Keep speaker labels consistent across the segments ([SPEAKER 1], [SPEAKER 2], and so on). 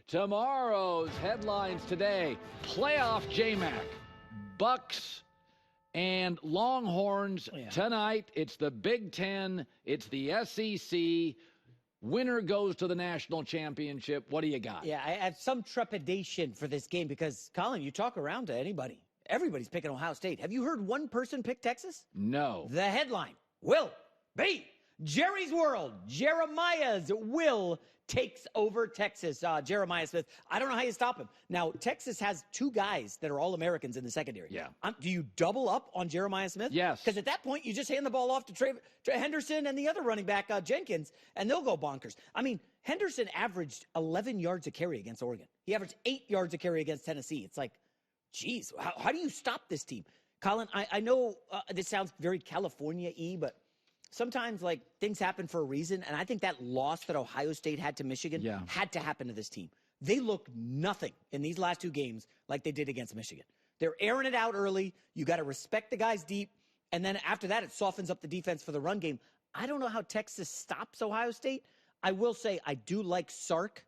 [SPEAKER 1] Tomorrow's headlines today, playoff J-Mac, Bucks and Longhorns. Tonight. It's the Big Ten. It's the SEC. Winner goes to the national championship. What do you got?
[SPEAKER 2] Yeah, I have some trepidation for this game because, Colin, you talk around to anybody. Everybody's picking Ohio State. Have you heard one person pick Texas?
[SPEAKER 1] No.
[SPEAKER 2] The headline will be Jerry's World. Jeremiah's will takes over Texas. Jeremiah Smith. I don't know how you stop him. Now, Texas has two guys that are All-Americans in the secondary.
[SPEAKER 1] Yeah.
[SPEAKER 2] Do you double up on Jeremiah Smith?
[SPEAKER 1] Yes.
[SPEAKER 2] Because at that point, you just hand the ball off to Henderson and the other running back, Jenkins, and they'll go bonkers. I mean, Henderson averaged 11 yards a carry against Oregon. He averaged 8 yards a carry against Tennessee. It's like, geez, how do you stop this team? Colin, I know this sounds very California-y, but sometimes, like, things happen for a reason, and I think that loss that Ohio State had to Michigan had to happen to this team. They looked nothing in these last two games like they did against Michigan. They're airing it out early. You got to respect the guys deep, and then after that, it softens up the defense for the run game. I don't know how Texas stops Ohio State. I will say I do like Sark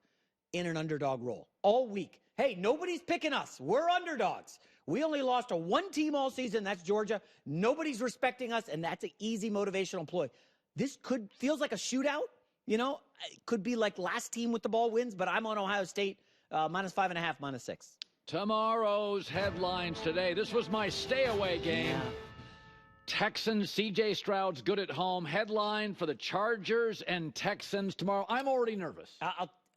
[SPEAKER 2] in an underdog role all week. Hey, nobody's picking us. We're underdogs. We only lost to one team all season. That's Georgia. Nobody's respecting us, and that's an easy motivational ploy. This feels like a shootout. You know, it could be like last team with the ball wins, but I'm on Ohio State, -5.5, -6.
[SPEAKER 1] Tomorrow's headlines today. This was my stay-away game.
[SPEAKER 2] Yeah.
[SPEAKER 1] Texans, C.J. Stroud's good at home. Headline for the Chargers and Texans tomorrow. I'm already nervous.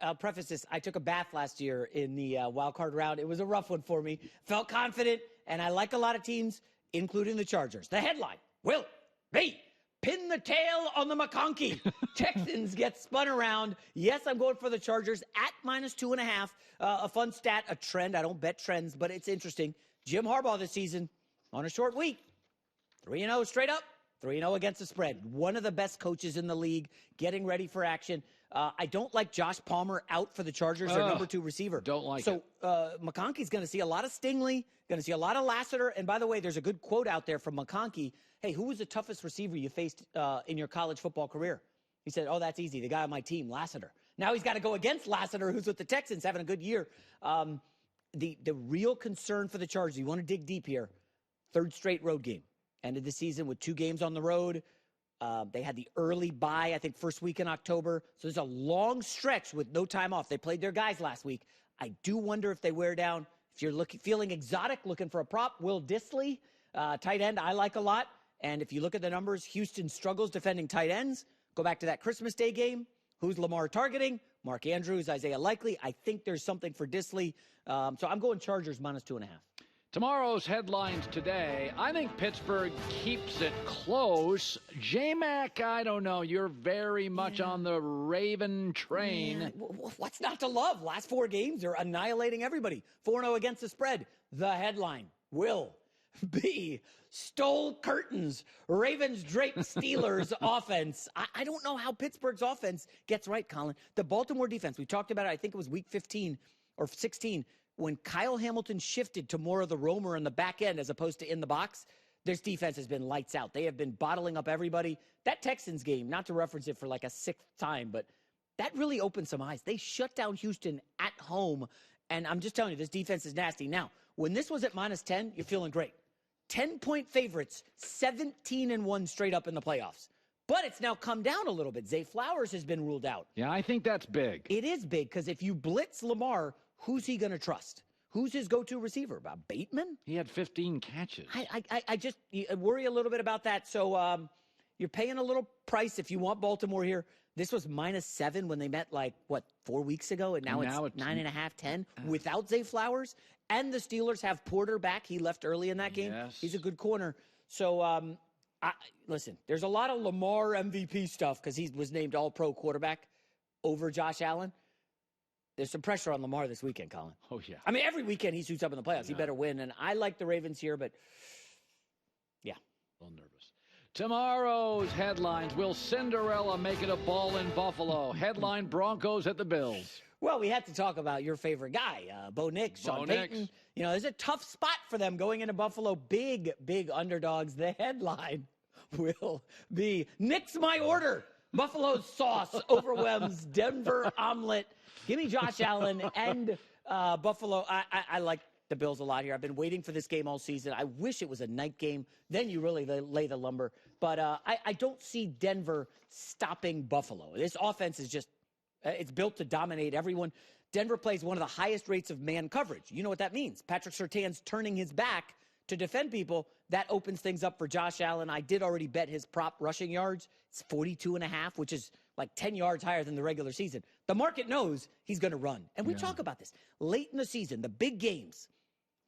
[SPEAKER 2] I'll preface this. I took a bath last year in the wild card round. It was a rough one for me. Felt confident, and I like a lot of teams, including the Chargers. The headline will be pin the tail on the McConkey. Texans get spun around. Yes, I'm going for the Chargers at -2.5. A fun stat, a trend. I don't bet trends, but it's interesting. Jim Harbaugh this season on a short week. 3-0 straight up. 3-0 against the spread. One of the best coaches in the league, getting ready for action. I don't like Josh Palmer out for the Chargers, their number 2 receiver.
[SPEAKER 1] Don't like it.
[SPEAKER 2] So McConkey's going to see a lot of Stingley, going to see a lot of Lassiter. And by the way, there's a good quote out there from McConkey. Hey, who was the toughest receiver you faced in your college football career? He said, oh, that's easy. The guy on my team, Lassiter. Now he's got to go against Lassiter, who's with the Texans, having a good year. The real concern for the Chargers, you want to dig deep here, third straight road game. Ended the season with 2 games on the road. They had the early bye, I think, first week in October. So there's a long stretch with no time off. They played their guys last week. I do wonder if they wear down. If you're feeling exotic, looking for a prop, Will Dissly, tight end, I like a lot. And if you look at the numbers, Houston struggles defending tight ends. Go back to that Christmas Day game. Who's Lamar targeting? Mark Andrews, Isaiah Likely. I think there's something for Dissly. So I'm going Chargers -2.5.
[SPEAKER 1] Tomorrow's headlines today. I think Pittsburgh keeps it close. J-Mac, I don't know. You're very much on the Raven train.
[SPEAKER 2] Yeah. What's not to love? Last 4 games, they're annihilating everybody. 4-0 against the spread. The headline will be stole curtains. Ravens drape Steelers offense. I don't know how Pittsburgh's offense gets right, Colin. The Baltimore defense, we talked about it, I think it was week 15 or 16, when Kyle Hamilton shifted to more of the roamer in the back end as opposed to in the box, this defense has been lights out. They have been bottling up everybody. That Texans game, not to reference it for like a 6th time, but that really opened some eyes. They shut down Houston at home, and I'm just telling you, this defense is nasty. Now, when this was at -10, you're feeling great. 10-point favorites, 17-1 straight up in the playoffs. But it's now come down a little bit. Zay Flowers has been ruled out.
[SPEAKER 1] Yeah, I think that's big.
[SPEAKER 2] It is big because if you blitz Lamar, who's he going to trust? Who's his go-to receiver? Bateman?
[SPEAKER 1] He had 15 catches.
[SPEAKER 2] I just worry a little bit about that. So you're paying a little price if you want Baltimore here. This was -7 when they met 4 weeks ago, and now it's 9.5, 10 without Zay Flowers. And the Steelers have Porter back. He left early in that game.
[SPEAKER 1] Yes.
[SPEAKER 2] He's a good corner. So listen, there's a lot of Lamar MVP stuff because he was named All-Pro quarterback over Josh Allen. There's some pressure on Lamar this weekend, Colin.
[SPEAKER 1] Oh, yeah.
[SPEAKER 2] I mean, every weekend he suits up in the playoffs. He better win. And I like the Ravens here, but yeah.
[SPEAKER 1] A little nervous. Tomorrow's headlines. Will Cinderella make it a ball in Buffalo? Headline, Broncos at the Bills.
[SPEAKER 2] Well, we had to talk about your favorite guy, Bo Nix, Sean Payton. You know, there's a tough spot for them going into Buffalo. Big, big underdogs. The headline will be, Nix my order. Buffalo's sauce overwhelms Denver omelet. Give me Josh Allen and Buffalo. I like the Bills a lot here. I've been waiting for this game all season. I wish it was a night game. Then you really lay the lumber. But I don't see Denver stopping Buffalo. This offense is just, it's built to dominate everyone. Denver plays one of the highest rates of man coverage. You know what that means. Patrick Surtain's turning his back to defend people. That opens things up for Josh Allen. I did already bet his prop rushing yards. It's 42.5, which is like 10 yards higher than the regular season. The market knows he's going to run. And we talk about this. Late in the season, the big games,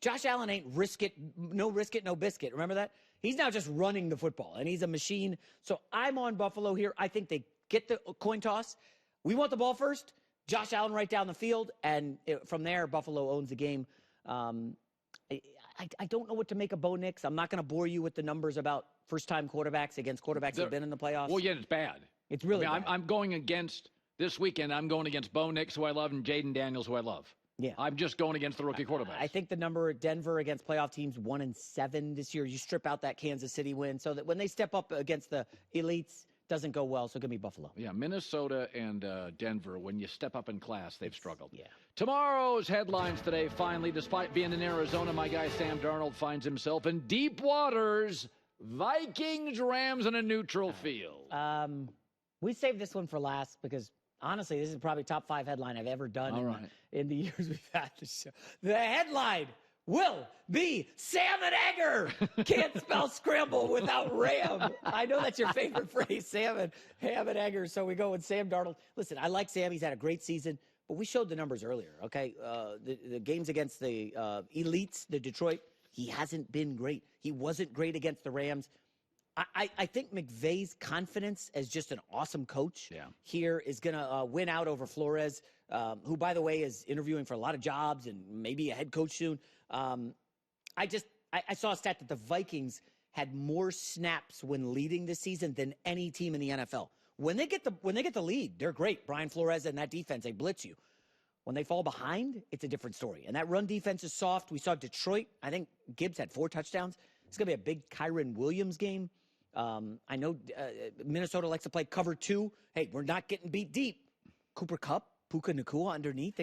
[SPEAKER 2] Josh Allen ain't risk it, no biscuit. Remember that? He's now just running the football, and he's a machine. So I'm on Buffalo here. I think they get the coin toss. We want the ball first. Josh Allen right down the field, and from there, Buffalo owns the game. I don't know what to make of Bo Nix. I'm not going to bore you with the numbers about first-time quarterbacks against quarterbacks that have been in the playoffs.
[SPEAKER 1] Well, yeah, it's bad.
[SPEAKER 2] It's really bad.
[SPEAKER 1] I'm going against, this weekend, I'm going against Bo Nix, who I love, and Jaden Daniels, who I love.
[SPEAKER 2] Yeah.
[SPEAKER 1] I'm just going against the rookie quarterbacks.
[SPEAKER 2] I think the number at Denver against playoff teams 1-7 this year. You strip out that Kansas City win so that when they step up against the elites, doesn't go well, so give me Buffalo.
[SPEAKER 1] Yeah, Minnesota and Denver, when you step up in class, they've struggled.
[SPEAKER 2] Yeah.
[SPEAKER 1] Tomorrow's headlines today, finally, despite being in Arizona, my guy Sam Darnold finds himself in deep waters. Vikings, Rams in a neutral field.
[SPEAKER 2] We saved this one for last because, honestly, this is probably top 5 headline I've ever done in the years we've had this show. The headline will be Salmon Egger. Can't spell scramble without Ram. I know that's your favorite phrase, salmon, ham, and egger. So we go with Sam Darnold. Listen, I like Sam. He's had a great season, but we showed the numbers earlier, okay? The games against the elites, the Detroit, he hasn't been great. He wasn't great against the Rams. I think McVay's confidence as just an awesome coach here is going to win out over Flores, who, by the way, is interviewing for a lot of jobs and maybe a head coach soon. I saw a stat that the Vikings had more snaps when leading this season than any team in the NFL. When they get the lead, they're great. Brian Flores and that defense, they blitz you. When they fall behind, it's a different story. And that run defense is soft. We saw Detroit. I think Gibbs had 4 touchdowns. It's going to be a big Kyron Williams game. I know Minnesota likes to play cover 2. Hey, we're not getting beat deep. Cooper Kupp, Puka Nacua underneath.